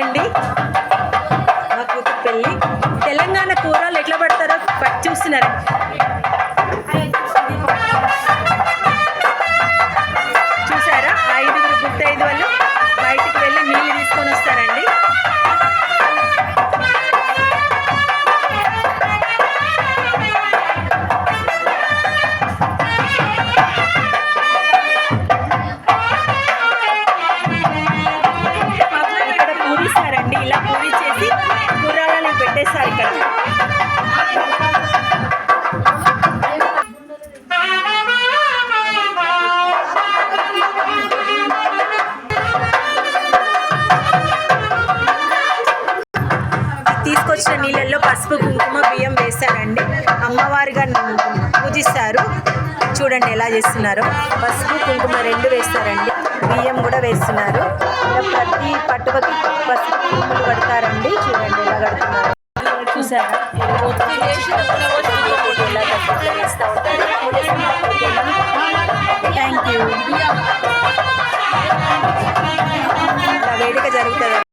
అండి, మా కూతురు పెళ్ళి. తెలంగాణ కూరలు ఎట్లా పడతారో చూస్తున్నారు. చూసారా, 5 గుత్తైదు వాళ్ళు బయటికి వెళ్ళి నీళ్ళు తీసుకొని వస్తారండి. ఇక్కడ పూరిస్తారండి, ఇలా పూరి చేసి కూరలని పెట్టేస్తారు ఇక్కడ. తీసుకొచ్చిన నీళ్ళల్లో పసుపు కుంకుమ బియ్యం వేస్తారండి. అమ్మవారిగా పూజిస్తారు. చూడండి ఎలా చేస్తున్నారో. పసుపు కుంకుమ 2 వేస్తారండి, బియ్యం కూడా వేస్తున్నారు. ఇలా ప్రతి పట్టువకి పసుపు కుంకుమలు కడతారండి. చూడండి ఎలా కడుతున్నారు. చూసారా, ఎలా వేస్తూ ఉంటారు. Thank you. వేడుక జరుగుతుంది.